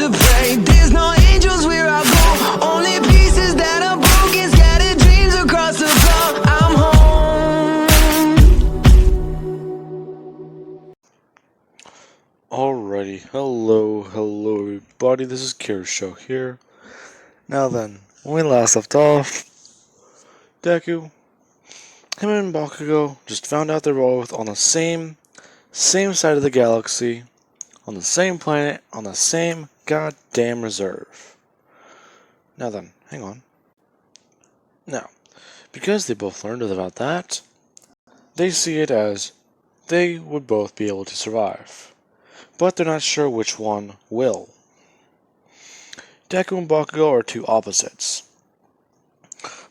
to pray. There's no angels where I go, only pieces that are broken, scattered dreams across the floor. I'm home. Alrighty, hello everybody, this is Kira's show here. Now then, when we last left off, Deku, him and Bakugo just found out they were both on the same side of the galaxy, on the same planet, on the same goddamn reserve. Now then, hang on. Now, because they both learned about that, they see it as they would both be able to survive, but they're not sure which one will. Deku and Bakugo are two opposites.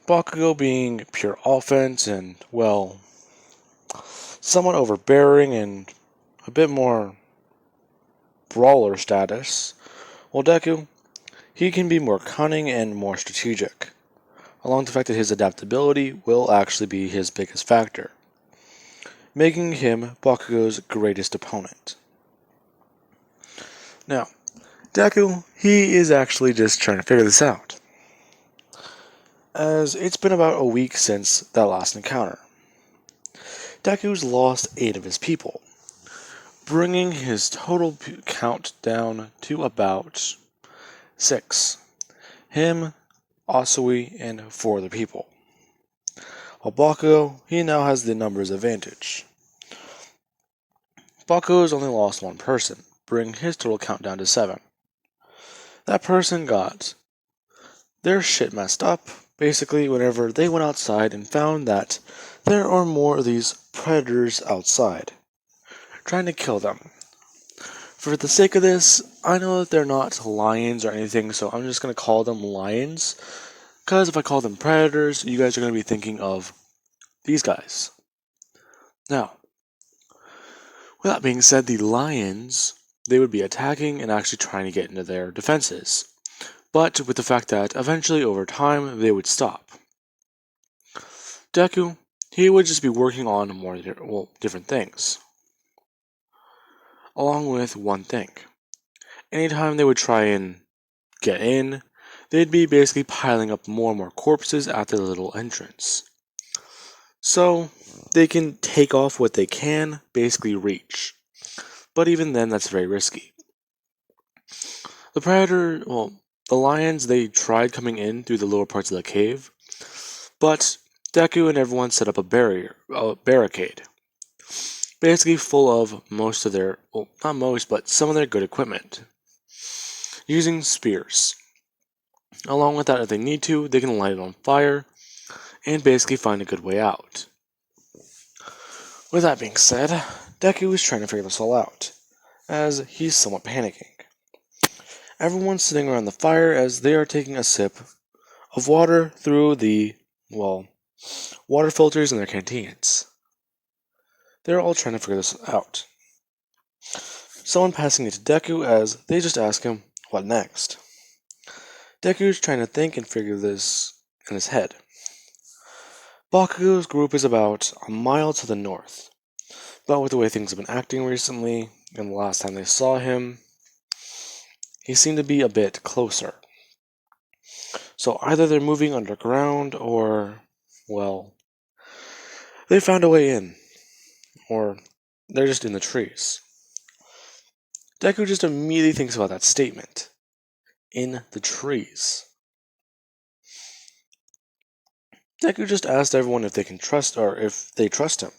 Bakugo being pure offense and, well, somewhat overbearing and a bit more brawler status, while Deku, he can be more cunning and more strategic, along with the fact that his adaptability will actually be his biggest factor, making him Bakugo's greatest opponent. Now, Deku, he is actually just trying to figure this out, as it's been about a week since that last encounter. Deku's lost 8 of his people, bringing his total count down to about 6. Him, Asui, and 4 other people. While Bakugo, he now has the numbers advantage. Bakugo has only lost 1 person, bringing his total count down to 7. That person got their shit messed up, basically whenever they went outside and found that there are more of these predators outside, trying to kill them. For the sake of this, I know that they're not lions or anything, so I'm just going to call them lions, because if I call them predators, you guys are going to be thinking of these guys. Now, with that being said, the lions, they would be attacking and actually trying to get into their defenses, but with the fact that eventually over time they would stop. Deku, he would just be working on more different things. Along with one thing. Anytime they would try and get in, they'd be basically piling up more and more corpses at the little entrance. So, they can take off what they can basically reach. But even then, that's very risky. The lions, they tried coming in through the lower parts of the cave, but Deku and everyone set up a barricade, basically full of most of their, well, not most, but some of their good equipment, using spears. Along with that, if they need to, they can light it on fire, and basically find a good way out. With that being said, Deku is trying to figure this all out, as he's somewhat panicking. Everyone's sitting around the fire as they are taking a sip of water through the, water filters in their canteens. They're all trying to figure this out. Someone passing it to Deku as they just ask him, what next? Deku's trying to think and figure this in his head. Bakugo's group is about a mile to the north, but with the way things have been acting recently, and the last time they saw him, he seemed to be a bit closer. So either they're moving underground or, they found a way in. Or they're just in the trees. Deku just immediately thinks about that statement. In the trees. Deku just asked everyone if they can trust, or if they trust him.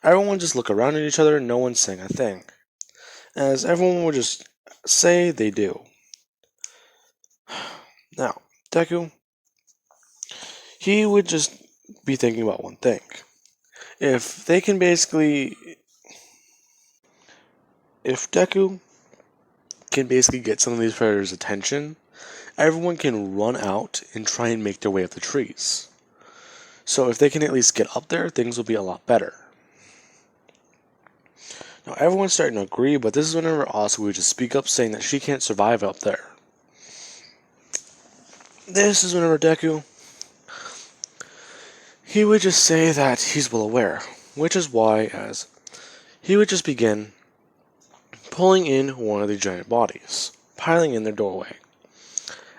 Everyone just look around at each other, no one's saying a thing, as everyone would just say they do. Now, Deku, he would just be thinking about one thing. If Deku can basically get some of these predators' attention, everyone can run out and try and make their way up the trees. So if they can at least get up there, things will be a lot better. Now everyone's starting to agree, but this is whenever Asui would just speak up saying that she can't survive up there. This is whenever Deku, he would just say that he's well aware, which is why as he would just begin pulling in one of the giant bodies, piling in their doorway.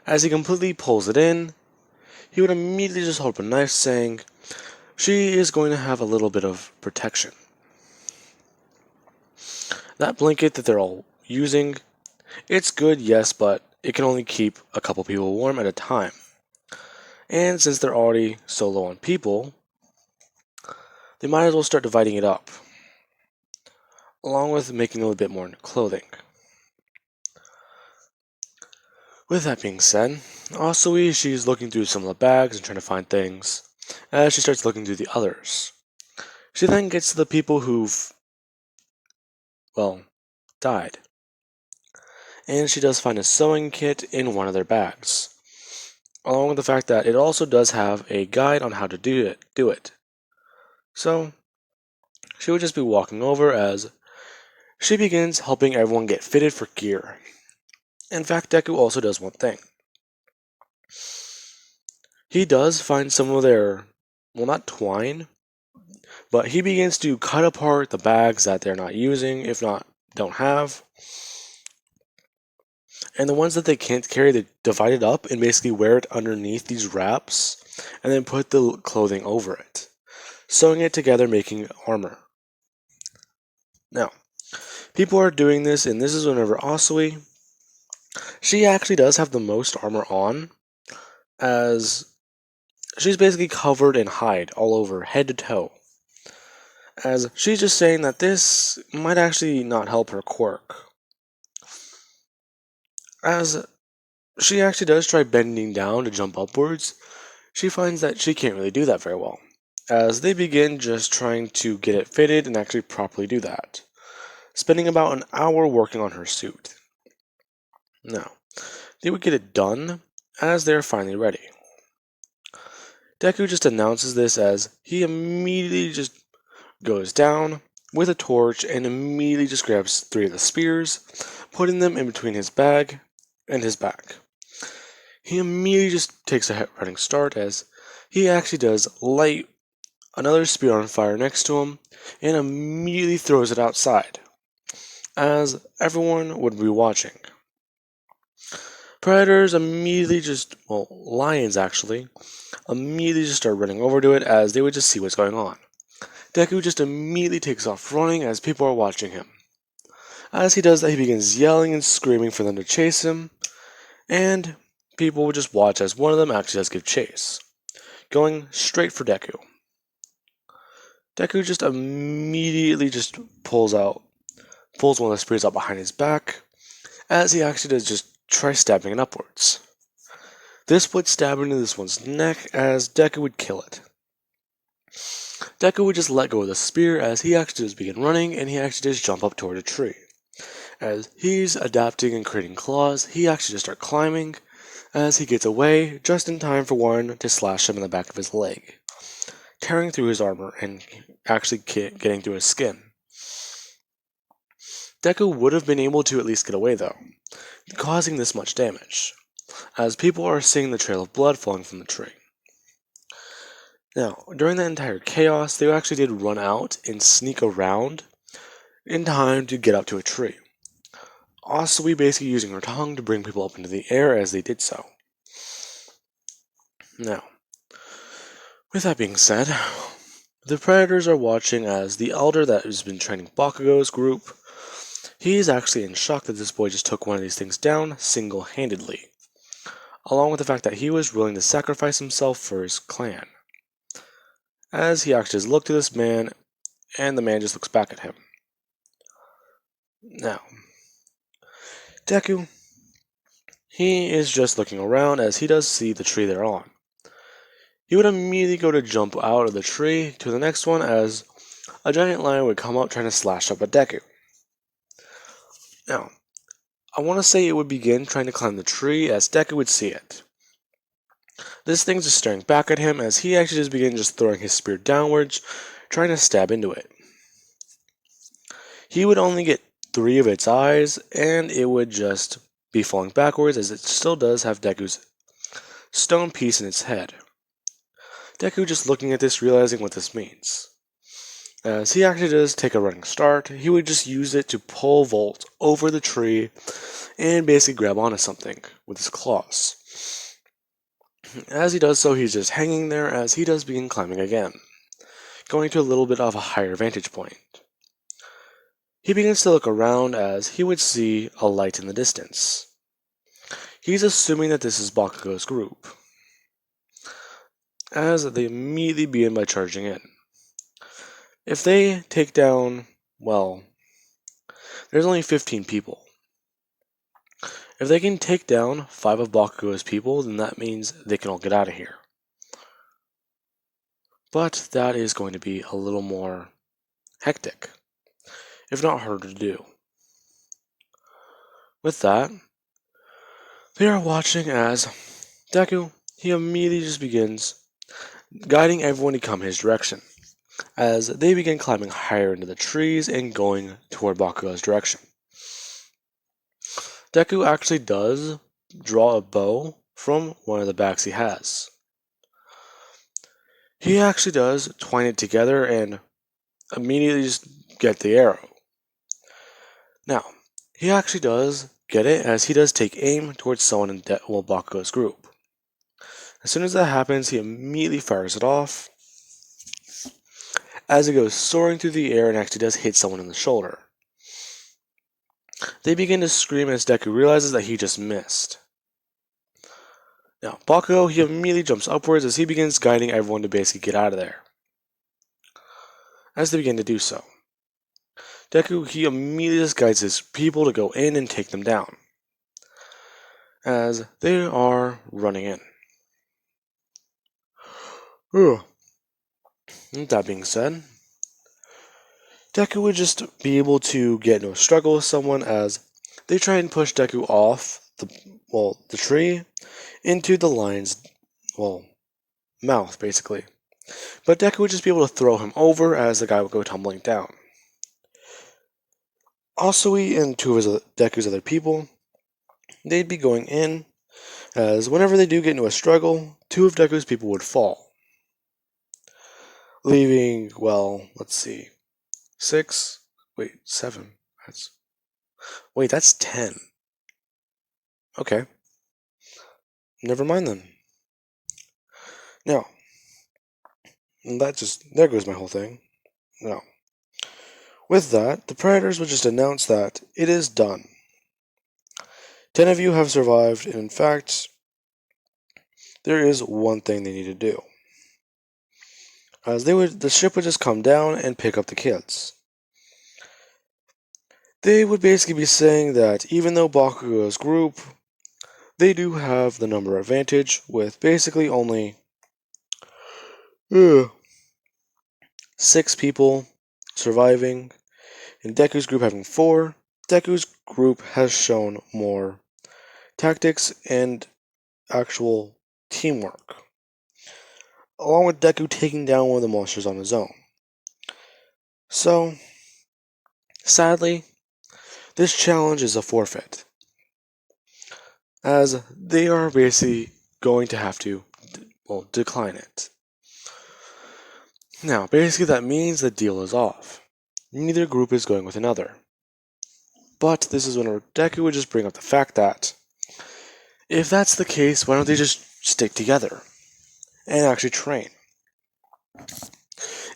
As he completely pulls it in, he would immediately just hold up a knife, saying, "She is going to have a little bit of protection." That blanket that they're all using, it's good, yes, but it can only keep a couple people warm at a time. And since they're already so low on people, they might as well start dividing it up, along with making a little bit more clothing. With that being said, Asui, she's looking through some of the bags and trying to find things, as she starts looking through the others. She then gets to the people who've, well, died. And she does find a sewing kit in one of their bags, along with the fact that it also does have a guide on how to do it. So, she would just be walking over as she begins helping everyone get fitted for gear. In fact, Deku also does one thing. He does find some of their, well, not twine, but he begins to cut apart the bags that they're not using, if not, don't have. And the ones that they can't carry, they divide it up and basically wear it underneath these wraps, and then put the clothing over it, sewing it together, making armor. Now, people are doing this, and this is whenever Asui, she actually does have the most armor on, as she's basically covered in hide all over, head to toe. As she's just saying that this might actually not help her quirk. As she actually does try bending down to jump upwards, she finds that she can't really do that very well, as they begin just trying to get it fitted and actually properly do that, spending about an hour working on her suit. Now, they would get it done as they're finally ready. Deku just announces this as he immediately just goes down with a torch and immediately just grabs 3 of the spears, putting them in between his bag and his back. He immediately just takes a running start as he actually does light another spear on fire next to him and immediately throws it outside, as everyone would be watching. Predators immediately just, well, lions actually, immediately just start running over to it as they would just see what's going on. Deku just immediately takes off running as people are watching him. As he does that, he begins yelling and screaming for them to chase him, and people would just watch as one of them actually does give chase, going straight for Deku. Deku just immediately just pulls one of the spears out behind his back, as he actually does just try stabbing it upwards. This would stab into this one's neck as Deku would kill it. Deku would just let go of the spear as he actually does begin running, and he actually does jump up toward a tree. As he's adapting and creating claws, he actually just starts climbing as he gets away just in time for one to slash him in the back of his leg, tearing through his armor and actually getting through his skin. Deku would have been able to at least get away though, causing this much damage, as people are seeing the trail of blood flowing from the tree. Now, during that entire chaos, they actually did run out and sneak around in time to get up to a tree. Asui basically using her tongue to bring people up into the air as they did so. Now, with that being said, the predators are watching as the elder that has been training Bakugo's group, he's actually in shock that this boy just took one of these things down single-handedly, along with the fact that he was willing to sacrifice himself for his clan. As he actually just looked at this man, and the man just looks back at him. Now, Deku, he is just looking around as he does see the tree they're on. He would immediately go to jump out of the tree to the next one as a giant lion would come up trying to slash up at Deku. Now, I want to say it would begin trying to climb the tree as Deku would see it. This thing's just staring back at him as he actually just begins just throwing his spear downwards, trying to stab into it. He would only get 3 of its eyes, and it would just be falling backwards as it still does have Deku's stone piece in its head. Deku just looking at this, realizing what this means. As he actually does take a running start, he would just use it to pole vault over the tree and basically grab onto something with his claws. As he does so, he's just hanging there as he does begin climbing again, going to a little bit of a higher vantage point. He begins to look around as he would see a light in the distance. He's assuming that this is Bakugo's group, as they immediately begin by charging in. If they take down, well, there's only 15 people. If they can take down 5 of Bakugo's people, then that means they can all get out of here. But that is going to be a little more hectic, if not harder to do. With that, they are watching as Deku, he immediately just begins guiding everyone to come his direction, as they begin climbing higher into the trees and going toward Bakugo's direction. Deku actually does draw a bow from one of the bags he has. He actually does twine it together and immediately just get the arrow. Now, he actually does get it as he does take aim towards someone in Bakugo's group. As soon as that happens, he immediately fires it off as it goes soaring through the air and actually does hit someone in the shoulder. They begin to scream as Deku realizes that he just missed. Now, Bakugo, he immediately jumps upwards as he begins guiding everyone to basically get out of there. As they begin to do so, Deku, he immediately just guides his people to go in and take them down, as they are running in. With that being said, Deku would just be able to get into a struggle with someone as they try and push Deku off the tree into the lion's, mouth, basically. But Deku would just be able to throw him over as the guy would go tumbling down. Asui and 2 of Deku's other people, they'd be going in, as whenever they do get into a struggle, 2 of Deku's people would fall. Leaving, let's see, 7. That's 10. Okay. Never mind then. Now, there goes my whole thing. Now, with that, the Predators would just announce that it is done. 10 of you have survived, and in fact, there is one thing they need to do. As the ship would just come down and pick up the kids. They would basically be saying that even though Bakugo's group, they do have the number advantage with basically only 6 people surviving, and Deku's group having 4. Deku's group has shown more tactics and actual teamwork, along with Deku taking down one of the monsters on his own. So, sadly, this challenge is a forfeit, as they are basically going to have to, decline it. Now, basically that means the deal is off. Neither group is going with another. But this is when Deku would just bring up the fact that, if that's the case, why don't they just stick together and actually train?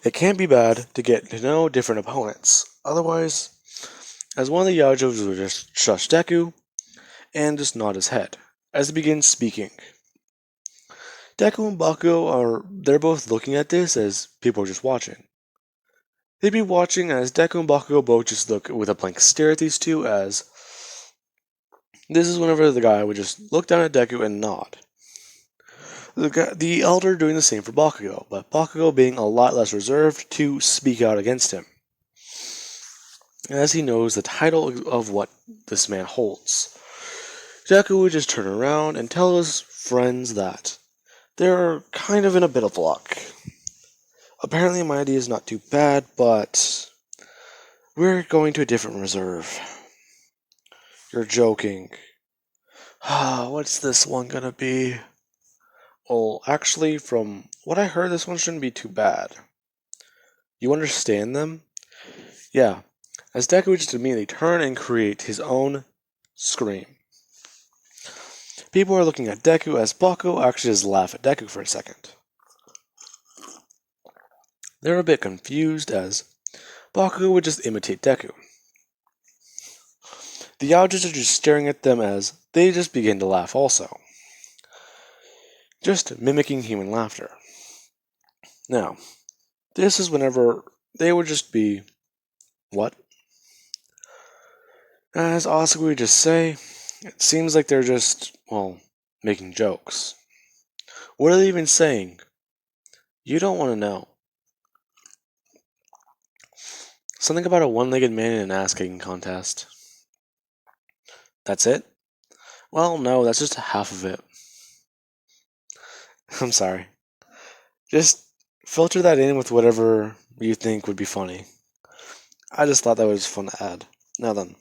It can't be bad to get to know different opponents. Otherwise, as one of the Yajos would just shush Deku and just nod his head as he begins speaking. Deku and Bakugo they're both looking at this as people are just watching. They'd be watching as Deku and Bakugo both just look with a blank stare at these two, as this is whenever the guy would just look down at Deku and nod. The elder doing the same for Bakugo, but Bakugo being a lot less reserved to speak out against him, as he knows the title of what this man holds. Deku would just turn around and tell his friends that they're kind of in a bit of luck. Apparently my idea is not too bad, but we're going to a different reserve. You're joking. What's this one gonna be? Well, actually, from what I heard, this one shouldn't be too bad. You understand them? Yeah, as Deku would just immediately turn and create his own scream. People are looking at Deku as Baku actually just laugh at Deku for a second. They're a bit confused as Baku would just imitate Deku. The Yaojas are just staring at them as they just begin to laugh also. Just mimicking human laughter. Now, this is whenever they would just be, what? As Asuka would just say, it seems like they're just, well, making jokes. What are they even saying? You don't want to know. Something about a one-legged man in an ass-kicking contest. That's it? Well, no, that's just half of it. I'm sorry. Just filter that in with whatever you think would be funny. I just thought that was fun to add. Now then.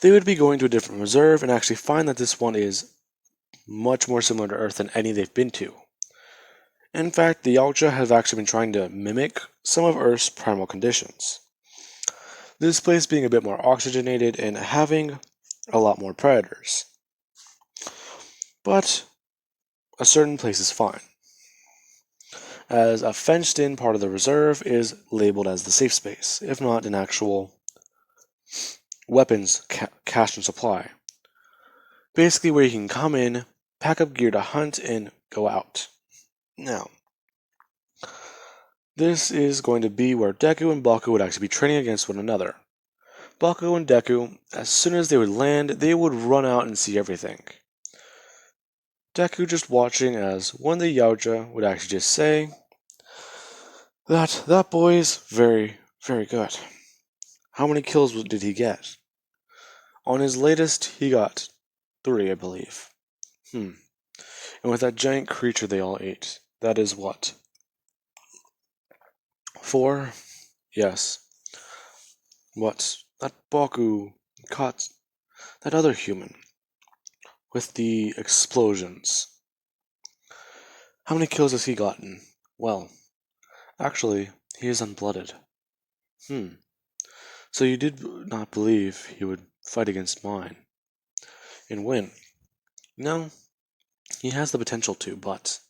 They would be going to a different reserve and actually find that this one is much more similar to Earth than any they've been to. In fact, the Yautja have actually been trying to mimic some of Earth's primal conditions. This place being a bit more oxygenated and having a lot more predators. But a certain place is fine, as a fenced-in part of the reserve is labeled as the safe space, if not an actual weapons cache and supply. Basically where you can come in, pack up gear to hunt, and go out. Now, this is going to be where Deku and Baku would actually be training against one another. Baku and Deku, as soon as they would land, they would run out and see everything. Deku just watching as one of the Yautja would actually just say that boy's very, very good. How many kills did he get? On his latest, he got 3, I believe. And with that giant creature they all ate, that is what? 4? Yes. What? That Baku caught that other human with the explosions. How many kills has he gotten? Well, actually, he is unblooded. So you did not believe he would fight against mine and win? No, he has the potential to, but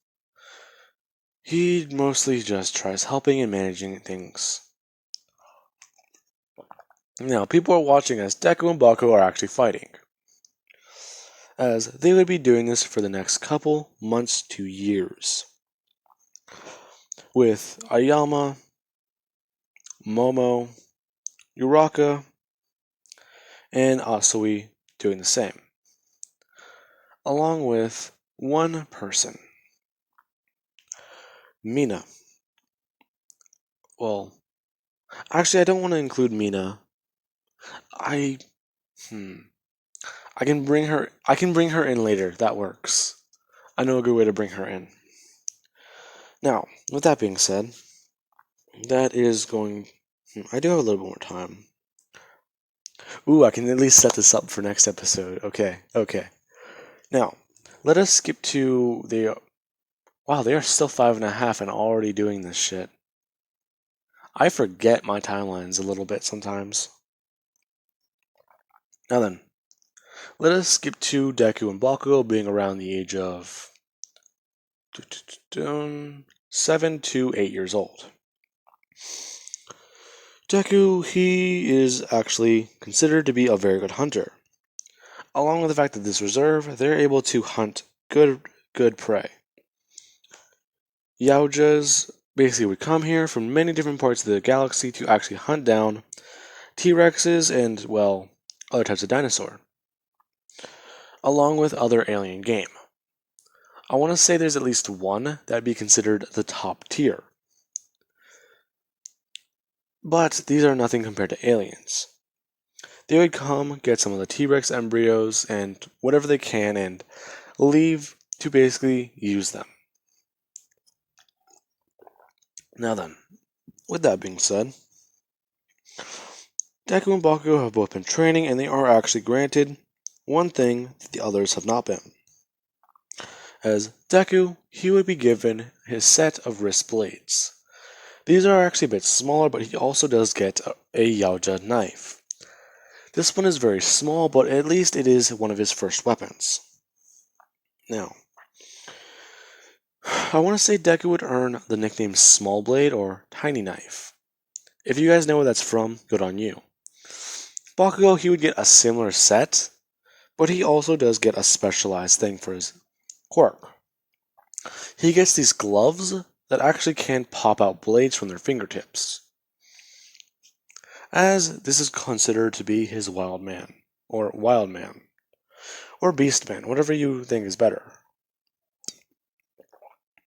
he mostly just tries helping and managing things. Now, people are watching as Deku and Baku are actually fighting, as they would be doing this for the next couple months to years, with Ayama, Momo, Uraka, and Asui doing the same, along with one person, Mina. Well, actually, I don't want to include Mina. I can bring her. I can bring her in later. That works. I know a good way to bring her in. Now, with that being said, that is going. I do have a little bit more time. Ooh, I can at least set this up for next episode. Okay. Now, let us skip to the. Wow, they are still 5.5 and already doing this shit. I forget my timelines a little bit sometimes. Now then, let us skip to Deku and Bakugo being around the age of 7 to 8 years old. Deku, he is actually considered to be a very good hunter. Along with the fact that this reserve, they're able to hunt good prey. Yaojas basically would come here from many different parts of the galaxy to actually hunt down T-Rexes and, well, other types of dinosaur, along with other alien game. I want to say there's at least one that'd be considered the top tier. But these are nothing compared to aliens. They would come, get some of the T-Rex embryos and whatever they can and leave to basically use them. Now then, with that being said, Deku and Bakugo have both been training and they are actually granted one thing that the others have not been. As Deku, he would be given his set of wrist blades. These are actually a bit smaller, but he also does get a Yaoja knife. This one is very small, but at least it is one of his first weapons. Now, I want to say Deku would earn the nickname Small Blade or Tiny Knife. If you guys know where that's from, good on you. Bakugo, he would get a similar set, but he also does get a specialized thing for his quirk. He gets these gloves that actually can pop out blades from their fingertips, as this is considered to be his wild man, or beast man, whatever you think is better.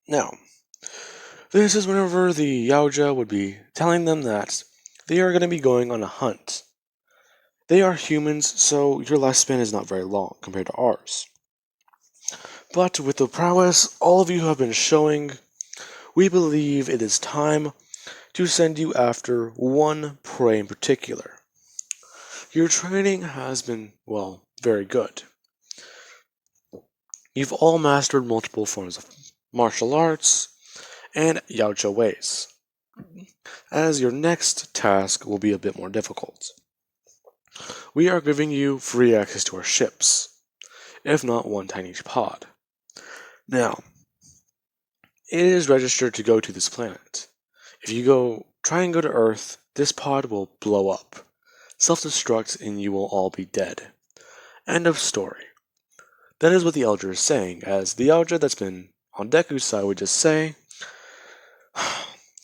Now, this is whenever the Yaoja would be telling them that they are going to be going on a hunt. They are humans, so your lifespan is not very long compared to ours. But with the prowess all of you have been showing, we believe it is time to send you after one prey in particular. Your training has been, well, very good. You've all mastered multiple forms of martial arts and Yaoja ways, as your next task will be a bit more difficult. We are giving you free access to our ships, if not one tiny pod. Now, it is registered to go to this planet. If you try and go to Earth, this pod will blow up, self-destruct, and you will all be dead. End of story. That is what the Elder is saying, as the Elder that's been on Deku's side would just say,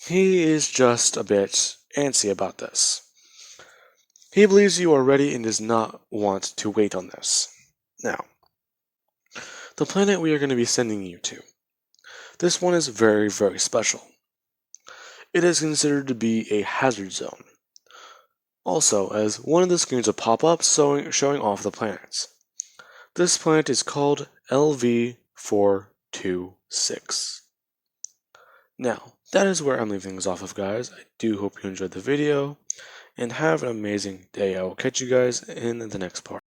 he is just a bit antsy about this. He believes you are ready and does not want to wait on this. Now, the planet we are going to be sending you to. This one is very, very special. It is considered to be a hazard zone. Also, as one of the screens will pop up showing off the planets. This planet is called LV426. Now, that is where I'm leaving things off of, guys. I do hope you enjoyed the video, and have an amazing day. I will catch you guys in the next part.